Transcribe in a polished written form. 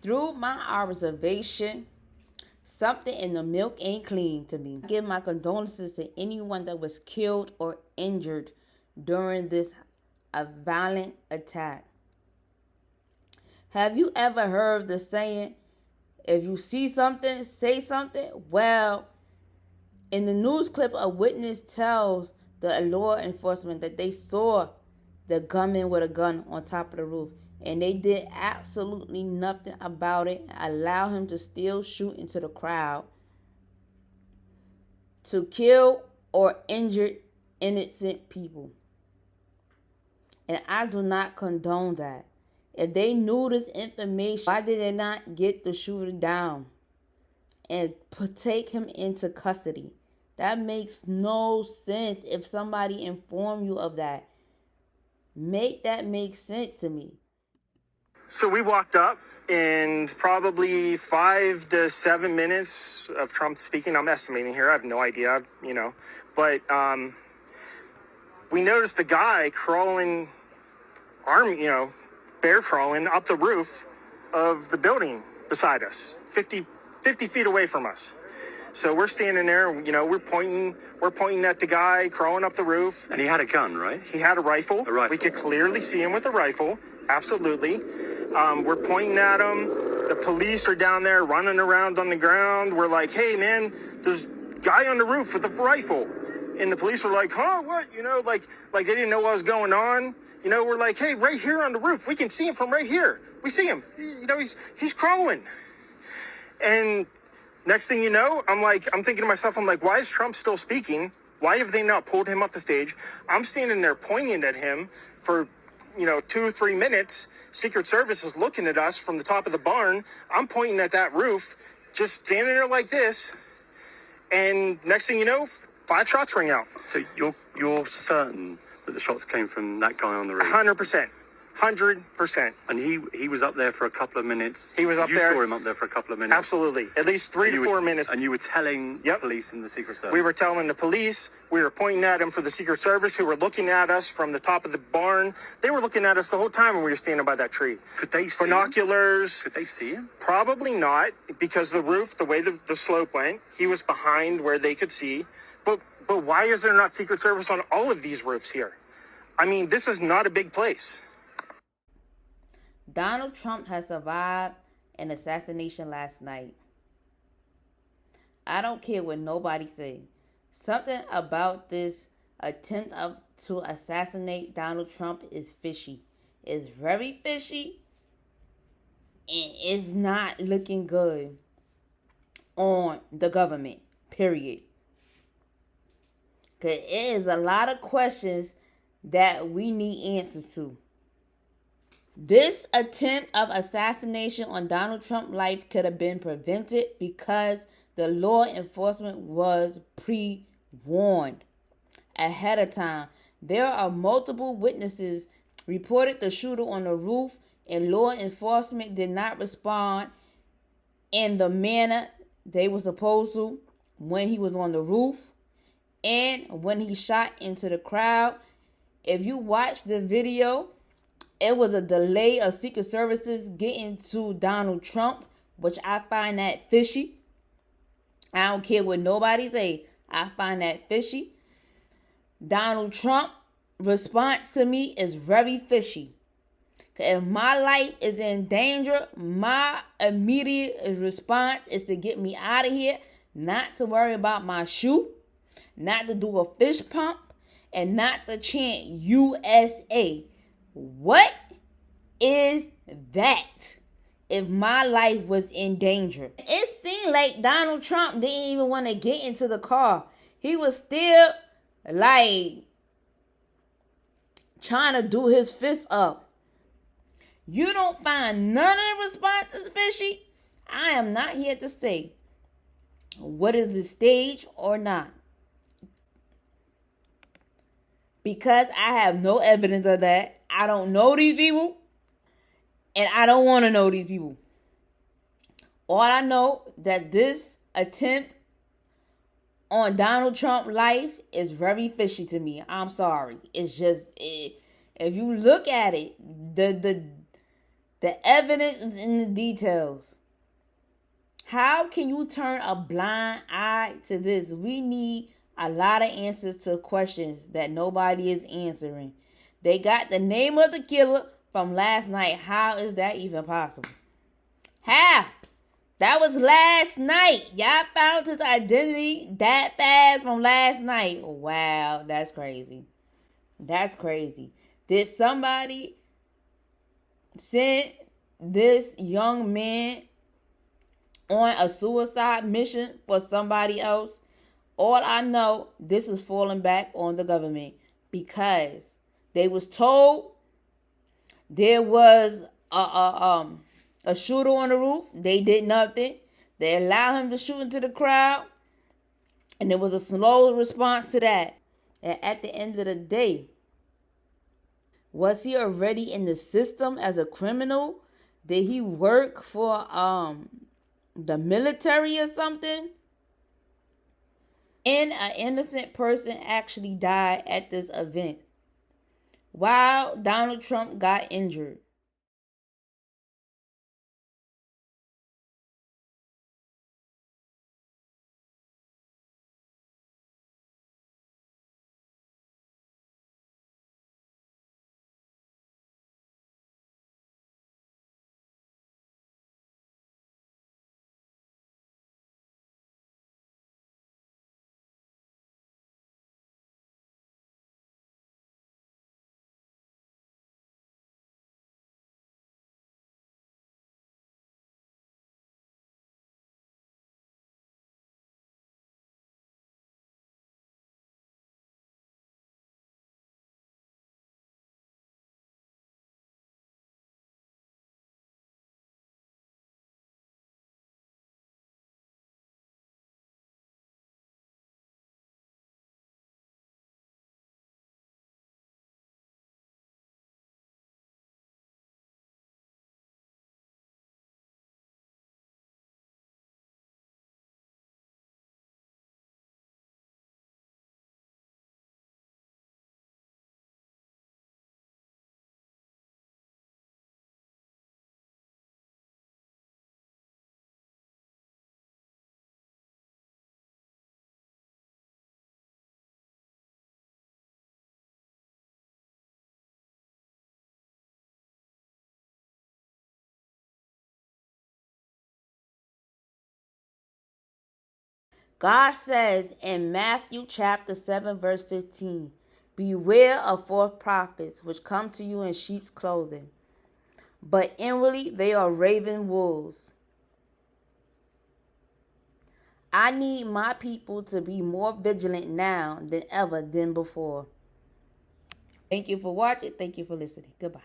Through my observation, something in the milk ain't clean to me. I give my condolences to anyone that was killed or injured during this violent attack. Have you ever heard the saying, if you see something, say something? Well, in the news clip, a witness tells the law enforcement that they saw the gunman with a gun on top of the roof, and they did absolutely nothing about it. Allow him to still shoot into the crowd to kill or injure innocent people. And I do not condone that. If they knew this information, why did they not get the shooter down and take him into custody? That makes no sense. If somebody informed you of that, make that make sense to me. So we walked up, and probably 5 to 7 minutes of Trump speaking, I'm estimating here, I have no idea, but we noticed a guy crawling, bear crawling up the roof of the building beside us, 50 feet away from us. So we're standing there, we're pointing at the guy crawling up the roof. And he had a gun, right? He had a rifle. A rifle. We could clearly see him with a rifle. Absolutely. We're pointing at him. The police are down there running around on the ground. We're like, hey, man, there's a guy on the roof with a rifle. And the police were like, huh, what? Like they didn't know what was going on. We're like, hey, right here on the roof. We can see him from right here. We see him. He's crawling. And next thing you know, I'm thinking to myself, why is Trump still speaking? Why have they not pulled him off the stage? I'm standing there pointing at him for, 2 or 3 minutes. Secret Service is looking at us from the top of the barn. I'm pointing at that roof, just standing there like this. And next thing you know, 5 shots ring out. So you're certain that the shots came from that guy on the roof? 100%. 100%. And he was up there for a couple of minutes. He was up there. You saw him up there for a couple of minutes. Absolutely. At least 3 to 4 minutes. And you were telling the police and the Secret Service? We were telling the police. We were pointing at him for the Secret Service, who were looking at us from the top of the barn. They were looking at us the whole time when we were standing by that tree. Could they see binoculars? Could they see him? Probably not, because the roof, the way the slope went, he was behind where they could see. But why is there not Secret Service on all of these roofs here? This is not a big place. Donald Trump has survived an assassination last night. I don't care what nobody say. Something about this attempt to assassinate Donald Trump is fishy. It's very fishy, and it's not looking good on the government, period. Because it is a lot of questions that we need answers to. This attempt of assassination on Donald Trump's life could have been prevented because the law enforcement was pre-warned ahead of time. There are multiple witnesses reported the shooter on the roof, and law enforcement did not respond in the manner they were supposed to when he was on the roof and when he shot into the crowd. If you watch the video, it was a delay of Secret Services getting to Donald Trump, which I find that fishy. I don't care what nobody say. I find that fishy. Donald Trump response to me is very fishy. If my life is in danger, my immediate response is to get me out of here, not to worry about my shoe, not to do a fist pump, and not to chant USA. What is that if my life was in danger? It seemed like Donald Trump didn't even want to get into the car. He was still trying to do his fist up. You don't find none of the responses fishy? I am not here to say what is the stage or not, because I have no evidence of that. I don't know these people, and I don't want to know these people. All I know that this attempt on Donald Trump's life is very fishy to me. I'm sorry. It's just, if you look at it, the The evidence is in the details. How can you turn a blind eye to this? We need a lot of answers to questions that nobody is answering. They got the name of the killer from last night. How is that even possible? How? That was last night. Y'all found his identity that fast from last night. Wow, that's crazy. That's crazy. Did somebody send this young man on a suicide mission for somebody else? All I know, this is falling back on the government because they was told there was a shooter on the roof. They did nothing. They allowed him to shoot into the crowd, and there was a slow response to that. And at the end of the day, was he already in the system as a criminal? Did he work for the military or something? And an innocent person actually died at this event while Donald Trump got injured. God says in Matthew chapter 7 verse 15, beware of false prophets which come to you in sheep's clothing, but inwardly they are raven wolves. I need my people to be more vigilant now than ever than before. Thank you for watching. Thank you for listening. Goodbye.